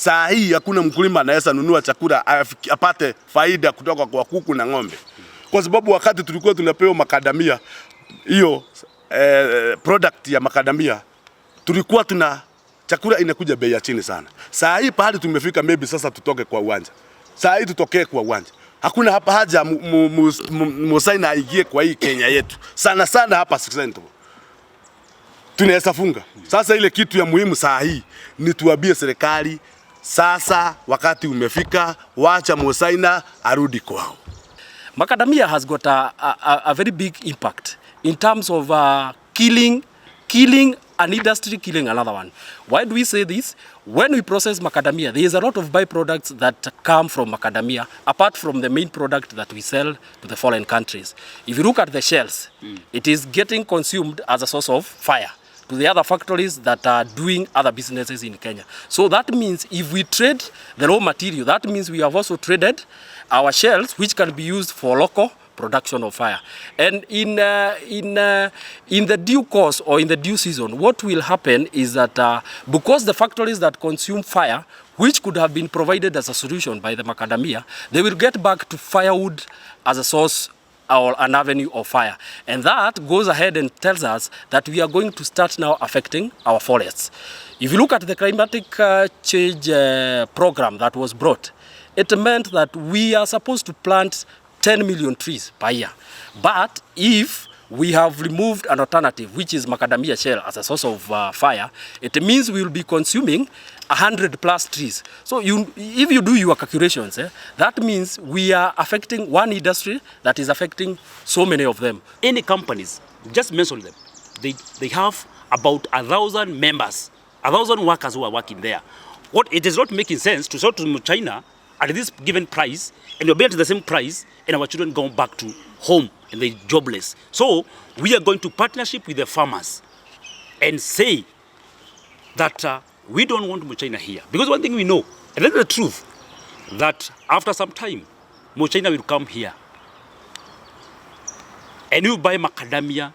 Saa hii hakuna mkulima anaweza nunua chakula apate faida kutoka kwa kuku na ng'ombe. Kwa sababu wakati tulikuwa tunapewa macadamia, hiyo product ya macadamia, tulikuwa chakula inakuja bei ya chini sana. Saa hii pahali tumefika, maybe sasa tutoke kwa uwanja. Saa hii tutokee kwa uwanja. Hakuna hapa haja Musaina aingie kwa hii Kenya yetu. Sana sana hapa Citũ. Tunaweza funga. Sasa ile kitu ya muhimu saa hii ni tuambie serikali sasa wakati umefika, wacha Musaina arudi kwao. Macadamia has got a very big impact in terms of killing an industry, killing another one. Why do we say this? When we process macadamia, there is a lot of byproducts that come from macadamia, apart from the main product that we sell to the foreign countries. If you look at the shells, it is getting consumed as a source of fire to the other factories that are doing other businesses in Kenya. So that means if we trade the raw material, that means we have also traded our shells, which can be used for local production of fire. And in the due course or in the due season, what will happen is that because the factories that consume fire, which could have been provided as a solution by the macadamia, they will get back to firewood as a source or an avenue of fire. And that goes ahead and tells us that we are going to start now affecting our forests. If you look at the climatic change program that was brought, it meant that we are supposed to plant 10 million trees per year. But if we have removed an alternative, which is macadamia shell as a source of fire, it means we will be consuming 100+ trees. So if you do your calculations, that means we are affecting one industry that is affecting so many of them. Any companies, just mention them, they have about 1,000 members, 1,000 workers who are working there. What it is not making sense to sell to China at this given price, and you're paying the same price, and our children go back to home and they're jobless. So we are going to partnership with the farmers and say that we don't want China here. Because one thing we know, and that's the truth, that after some time, China will come here and he will buy macadamia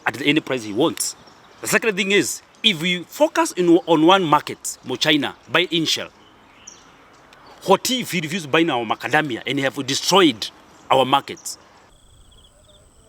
at any price he wants. The second thing is, if we focus on one market, China, buy in shell, what if he refused buying our macadamia and have destroyed our markets?